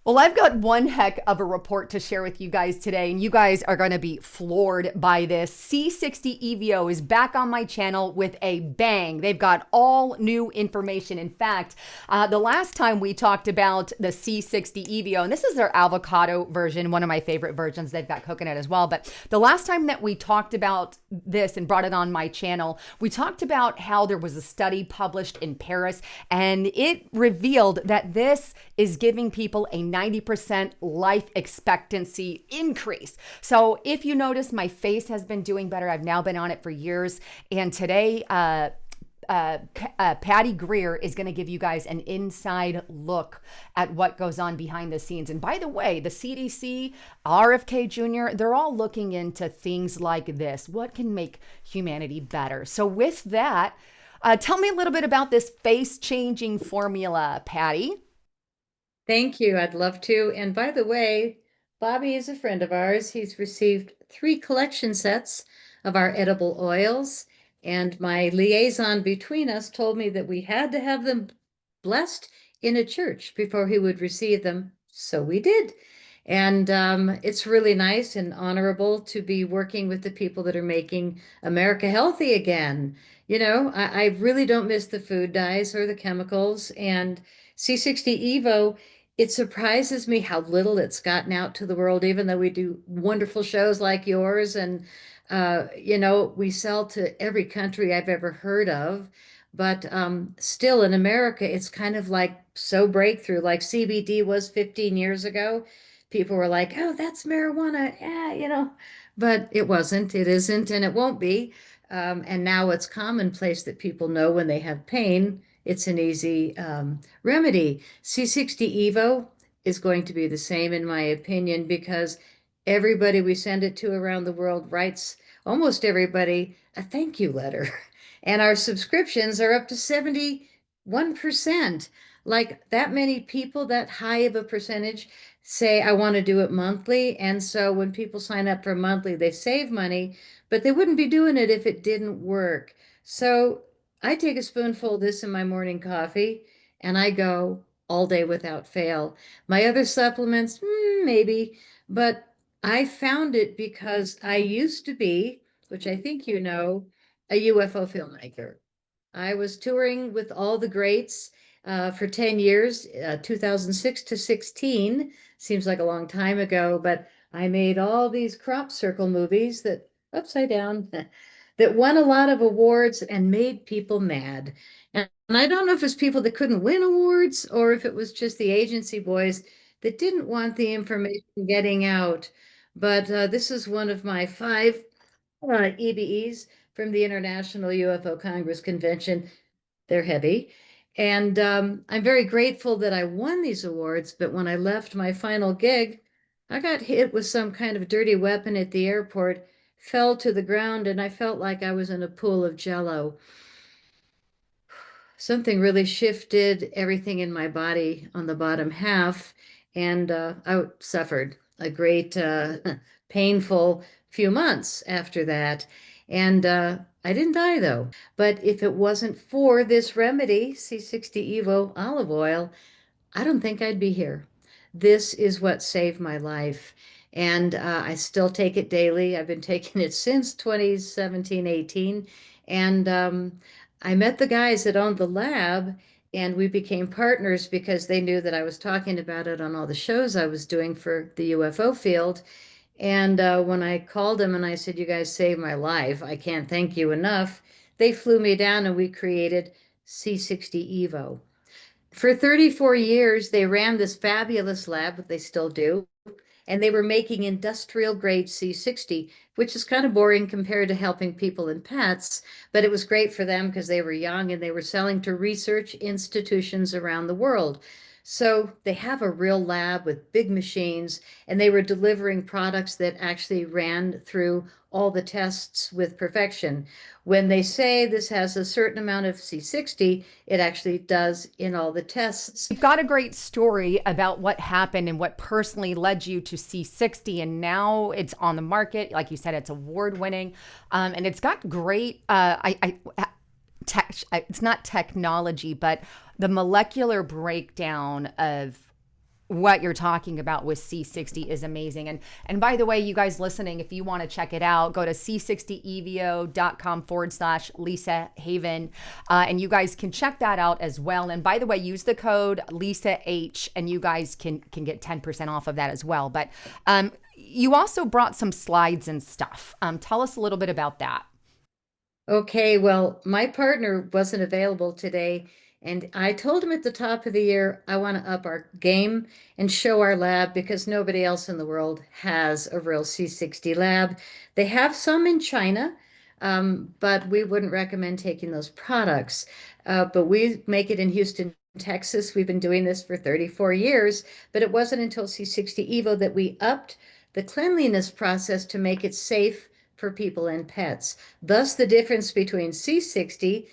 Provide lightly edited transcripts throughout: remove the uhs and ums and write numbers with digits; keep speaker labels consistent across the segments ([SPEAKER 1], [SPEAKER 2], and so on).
[SPEAKER 1] Well, I've got one heck of a report to share with you guys today, and you guys are going to be floored by this. C60 EVO is back on my channel with a bang. They've got all new information. In fact, the last time we talked about the C60 EVO, and this is their avocado version, one of my favorite versions. They've got coconut as well. But the last time that we talked about this and brought it on my channel, we talked about how there was a study published in Paris, and it revealed that this is giving people a 90% life expectancy increase. So if you notice, my face has been doing better. I've now been on it for years. And today, Patty Greer is going to give you guys an inside look at what goes on behind the scenes. And by the way, the CDC, RFK Jr., they're all looking into things like this. What can make humanity better? So with that, tell me a little bit about this face-changing formula, Patty.
[SPEAKER 2] Thank you. I'd love to. And by the way, Bobby is a friend of ours. He's received 3 collection sets of our edible oils. And my liaison between us told me that we had to have them blessed in a church before he would receive them. So we did. And it's really nice and honorable to be working with the people that are making America healthy again. I really don't miss the food dyes or the chemicals. And C60 Evo, it surprises me how little it's gotten out to the world, even though we do wonderful shows like yours. And, we sell to every country I've ever heard of. But still in America, it's kind of like so breakthrough, like CBD was 15 years ago. People were like, oh, that's marijuana. Yeah. But it wasn't, it isn't, and it won't be. And now it's commonplace that people know when they have pain, it's an easy remedy. C60 Evo is going to be the same, in my opinion, because everybody we send it to around the world writes, almost everybody, a thank you letter. And our subscriptions are up to 71%. Like that many people, that high of a percentage say, I want to do it monthly. And so when people sign up for monthly, they save money, but they wouldn't be doing it if it didn't work. So I take a spoonful of this in my morning coffee and I go all day without fail. My other supplements, maybe, but I found it because I used to be, which I think you know, a UFO filmmaker. I was touring with all the greats for 10 years, 2006 to 16. Seems like a long time ago, but I made all these crop circle movies that, upside down, that won a lot of awards and made people mad. And I don't know if it's people that couldn't win awards or if it was just the agency boys that didn't want the information getting out. But this is one of my 5 EBEs from the International UFO Congress Convention. They're heavy. And I'm very grateful that I won these awards. But when I left my final gig, I got hit with some kind of dirty weapon at the airport, fell to the ground, and I felt like I was in a pool of jello. Something really shifted everything in my body on the bottom half, and I suffered a great, painful few months after that. And I didn't die though. But if it wasn't for this remedy, C60 Evo olive oil, I don't think I'd be here. This is what saved my life. And I still take it daily. I've been taking it since 2017, 18. And I met the guys that owned the lab, and we became partners because they knew that I was talking about it on all the shows I was doing for the UFO field. And when I called them and I said, you guys saved my life, I can't thank you enough, they flew me down and we created C60 Evo. For 34 years, they ran this fabulous lab, but they still do, and they were making industrial grade C60, which is kind of boring compared to helping people and pets, but it was great for them because they were young and they were selling to research institutions around the world. So they have a real lab with big machines, and they were delivering products that actually ran through all the tests with perfection. When they say this has a certain amount of C60, it actually does in all the tests.
[SPEAKER 1] You've got a great story about what happened and what personally led you to C60, and now it's on the market. Like you said, it's award winning, and it's got great. It's not technology, but the molecular breakdown of what you're talking about with C60 is amazing. And by the way, you guys listening, if you want to check it out, go to c60evo.com/Lisa Haven. And you guys can check that out as well. And by the way, use the code Lisa H and you guys can get 10% off of that as well. But you also brought some slides and stuff. Tell us a little bit about that.
[SPEAKER 2] Okay, well, my partner wasn't available today, and I told him at the top of the year I want to up our game and show our lab because nobody else in the world has a real C60 lab. They have some in China, but we wouldn't recommend taking those products. But we make it in Houston, Texas. We've been doing this for 34 years, but it wasn't until C60 Evo that we upped the cleanliness process to make it safe for people and pets. Thus, the difference between C60,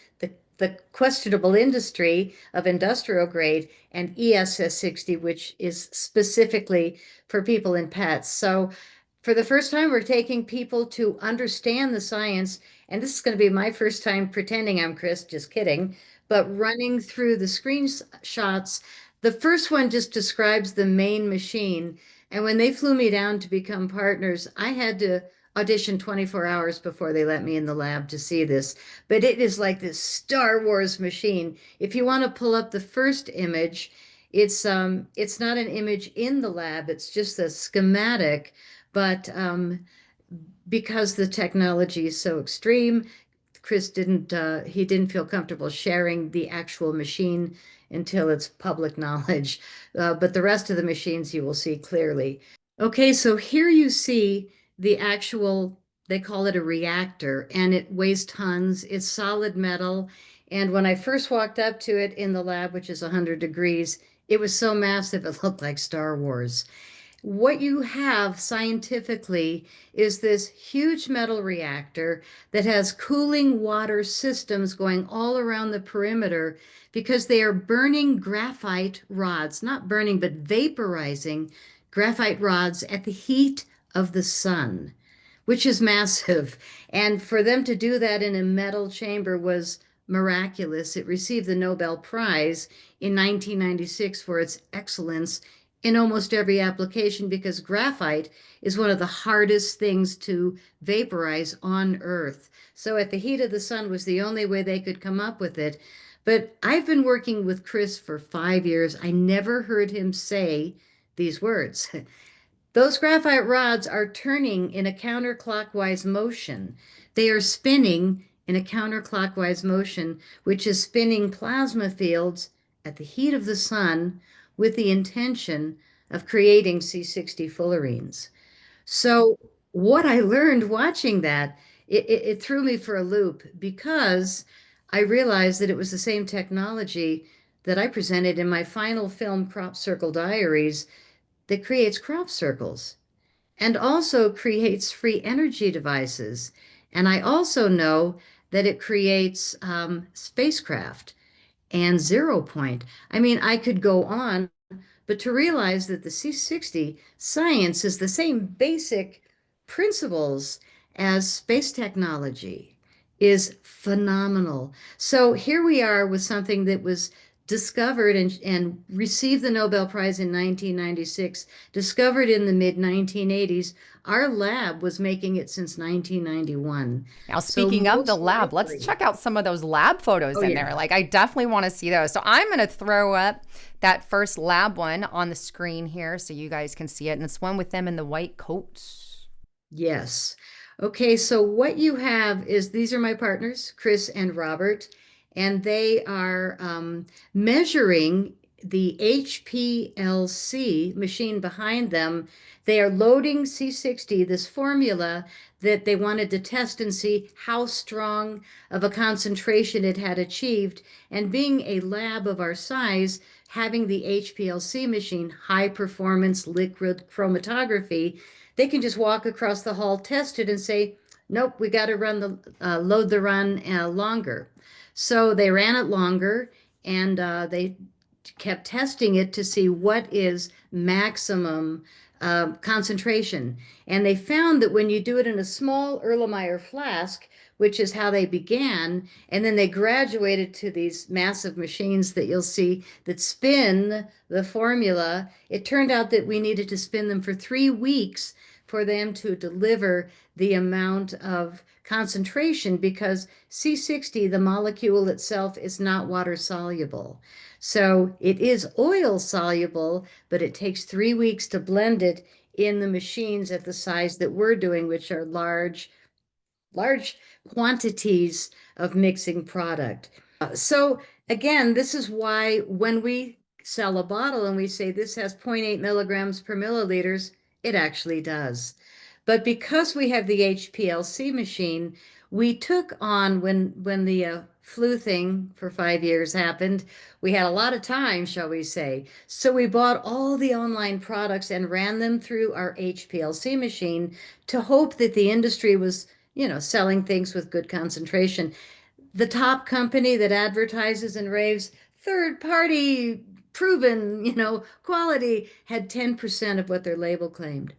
[SPEAKER 2] the questionable industry of industrial grade, and ESS 60, which is specifically for people and pets. So, for the first time, we're taking people to understand the science. And this is going to be my first time pretending I'm Chris, just kidding, but running through the screenshots. The first one just describes the main machine. And when they flew me down to become partners, I had to audition 24 hours before they let me in the lab to see this. But it is like this Star Wars machine. If you want to pull up the first image, it's not an image in the lab, it's just a schematic. But because the technology is so extreme, Chris didn't feel comfortable sharing the actual machine until it's public knowledge. But the rest of the machines you will see clearly. Okay, so here you see the actual, they call it a reactor, and it weighs tons. It's solid metal. And when I first walked up to it in the lab, which is 100 degrees, it was so massive it looked like Star Wars. What you have scientifically is this huge metal reactor that has cooling water systems going all around the perimeter because they are burning graphite rods, not burning, but vaporizing graphite rods at the heat of the sun, which is massive. And for them to do that in a metal chamber was miraculous. It received the Nobel Prize in 1996 for its excellence in almost every application because graphite is one of the hardest things to vaporize on Earth. So at the heat of the sun was the only way they could come up with it. But I've been working with Chris for 5 years. I never heard him say these words. Those graphite rods are turning in a counterclockwise motion. They are spinning in a counterclockwise motion, which is spinning plasma fields at the heat of the sun with the intention of creating C60 fullerenes. So, what I learned watching that, it threw me for a loop because I realized that it was the same technology that I presented in my final film, Crop Circle Diaries, that creates crop circles and also creates free energy devices. And I also know that it creates spacecraft and zero point. I mean, I could go on, but to realize that the C60 science is the same basic principles as space technology is phenomenal. So here we are with something that was discovered and received the Nobel Prize in 1996, discovered in the mid 1980s. Our lab was making it since 1991.
[SPEAKER 1] Now,
[SPEAKER 2] So
[SPEAKER 1] speaking of the
[SPEAKER 2] most
[SPEAKER 1] lab, let's
[SPEAKER 2] likely,
[SPEAKER 1] check out some of those lab photos
[SPEAKER 2] oh
[SPEAKER 1] in
[SPEAKER 2] yeah.
[SPEAKER 1] there. Like, I definitely want to see those. So, I'm going to throw up that first lab one on the screen here so you guys can see it. And it's one with them in the white coats.
[SPEAKER 2] Yes. Okay, so what you have is these are my partners, Chris and Robert, and they are measuring the HPLC machine behind them. They are loading C60, this formula that they wanted to test and see how strong of a concentration it had achieved. And being a lab of our size, having the HPLC machine, high performance liquid chromatography, they can just walk across the hall, test it, and say, nope, we got to run the load the run longer. So they ran it longer, and they kept testing it to see what is maximum concentration. And they found that when you do it in a small Erlenmeyer flask, which is how they began. And then they graduated to these massive machines that you'll see that spin the formula. It turned out that we needed to spin them for 3 weeks for them to deliver the amount of concentration because C60, the molecule itself, is not water soluble. So it is oil soluble, but it takes 3 weeks to blend it in the machines at the size that we're doing, which are large quantities of mixing product. So again, this is why when we sell a bottle and we say this has zero point 0.8 milligrams per milliliters, it actually does. But because we have the HPLC machine, we took on when the flu thing for 5 years happened, we had a lot of time, shall we say. So we bought all the online products and ran them through our HPLC machine to hope that the industry was, selling things with good concentration. The top company that advertises and raves third party proven, quality had 10% of what their label claimed.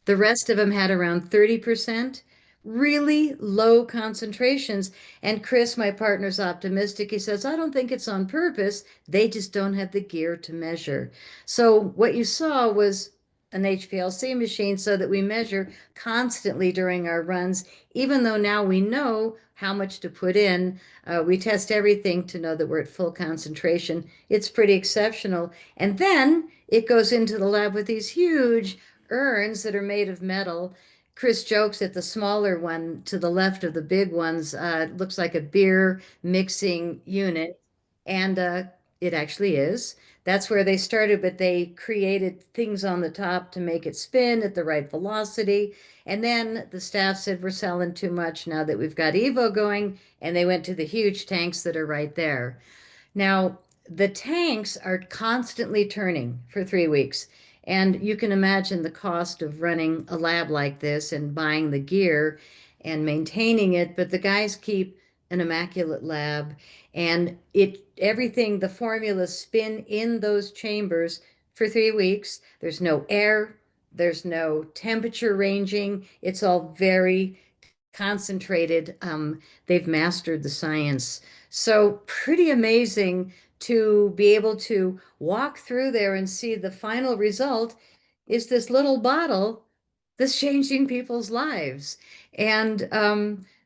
[SPEAKER 2] The rest of them had around 30%, really low concentrations. And Chris, my partner's optimistic. He says, I don't think it's on purpose. They just don't have the gear to measure. So what you saw was an HPLC machine so that we measure constantly during our runs, even though now we know how much to put in. We test everything to know that we're at full concentration. It's pretty exceptional. And then it goes into the lab with these huge urns that are made of metal. Chris jokes that the smaller one to the left of the big ones looks like a beer mixing unit, and it actually is. That's where they started, but they created things on the top to make it spin at the right velocity. And then the staff said, we're selling too much now that we've got Evo going, and they went to the huge tanks that are right there. Now, the tanks are constantly turning for 3 weeks. And you can imagine the cost of running a lab like this and buying the gear and maintaining it. But the guys keep an immaculate lab and everything, the formulas spin in those chambers for 3 weeks. There's no air, there's no temperature ranging. It's all very concentrated. They've mastered the science. So pretty amazing to be able to walk through there and see the final result is this little bottle that's changing people's lives. And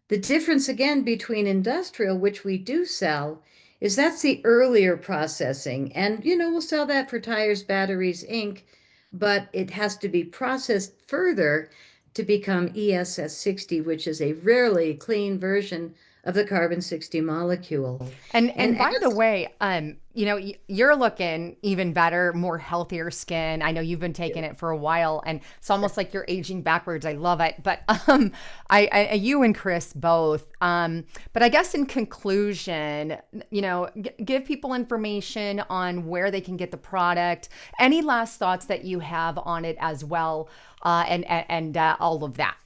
[SPEAKER 2] the difference again between industrial, which we do sell, is that's the earlier processing. And, we'll sell that for tires, batteries, ink, but it has to be processed further to become ESS60, which is a rarely clean version of the carbon 60 molecule.
[SPEAKER 1] And
[SPEAKER 2] And
[SPEAKER 1] by the
[SPEAKER 2] as
[SPEAKER 1] way, you're looking even better, more healthier skin. I know you've been taking it for a while, and it's almost like you're aging backwards. I love it. But you and Chris both. But I guess in conclusion, give people information on where they can get the product. Any last thoughts that you have on it as well, and all of that.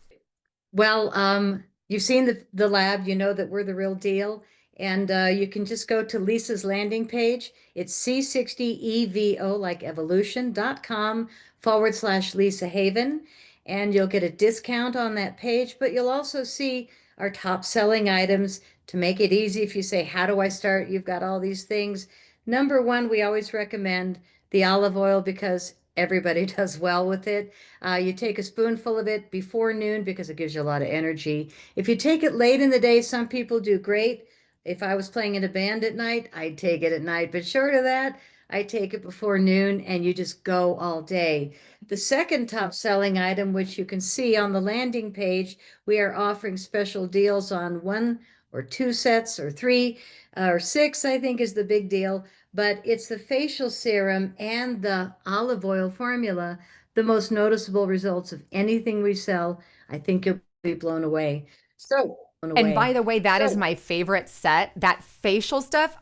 [SPEAKER 2] Well, you've seen the lab, you know that we're the real deal. And you can just go to Lisa's landing page. It's C60EVO, like evolution.com/Lisa Haven. And you'll get a discount on that page, but you'll also see our top selling items to make it easy. If you say, how do I start? You've got all these things. Number one, we always recommend the olive oil because everybody does well with it. You take a spoonful of it before noon because it gives you a lot of energy. If you take it late in the day, some people do great. If I was playing in a band at night, I'd take it at night. But short of that, I take it before noon and you just go all day. The second top selling item, which you can see on the landing page, we are offering special deals on 1 or 2 sets or 3 or 6, I think is the big deal. But it's the facial serum and the olive oil formula, the most noticeable results of anything we sell. I think you'll be blown away. So, blown
[SPEAKER 1] And by
[SPEAKER 2] away.
[SPEAKER 1] the way, that is
[SPEAKER 2] So,
[SPEAKER 1] my favorite set. That facial stuff,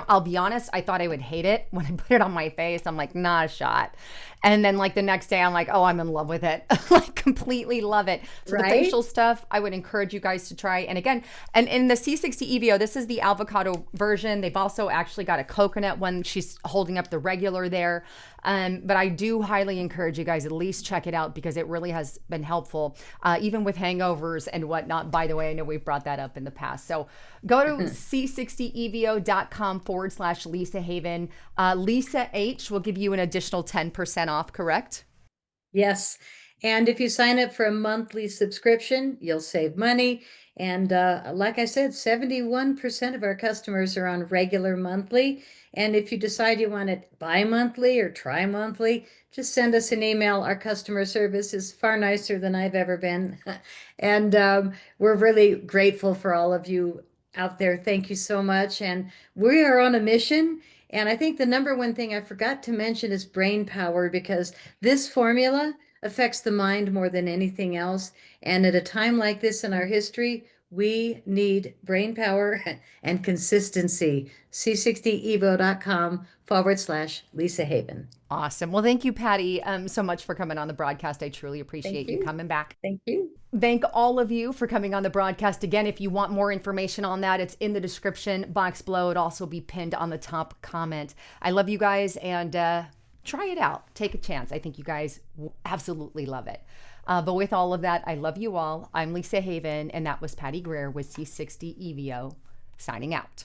[SPEAKER 1] I'll be honest, I thought I would hate it when I put it on my face. I'm like, not a shot. And then like the next day, I'm like, oh, I'm in love with it. Like completely love it. So the
[SPEAKER 2] Right?
[SPEAKER 1] facial stuff, I would encourage you guys to try. And again, and in the C60 EVO, this is the avocado version. They've also actually got a coconut one. She's holding up the regular there. But I do highly encourage you guys at least check it out because it really has been helpful, even with hangovers and whatnot. By the way, I know we've brought that up in the past. So go to c60evo.com/Lisa Haven. Lisa H will give you an additional 10% off, correct?
[SPEAKER 2] Yes. And if you sign up for a monthly subscription, you'll save money. And like I said, 71% of our customers are on regular monthly. And if you decide you want it bi-monthly or tri-monthly, just send us an email. Our customer service is far nicer than I've ever been. And we're really grateful for all of you out there. Thank you so much. And we are on a mission. And I think the number one thing I forgot to mention is brain power, because this formula affects the mind more than anything else. And at a time like this in our history, we need brain power and consistency. c60evo.com/Lisa Haven.
[SPEAKER 1] Awesome. Well, thank you, Patty, so much for coming on the broadcast. I truly
[SPEAKER 2] Thank
[SPEAKER 1] appreciate you
[SPEAKER 2] you.
[SPEAKER 1] coming back.
[SPEAKER 2] Thank you.
[SPEAKER 1] Thank all of you for coming on the broadcast. Again, if you want more information on that, it's in the description box below. It'll also be pinned on the top comment. I love you guys, and try it out. Take a chance. I think you guys will absolutely love it. But with all of that, I love you all. I'm Lisa Haven, and that was Patty Greer with C60 EVO signing out.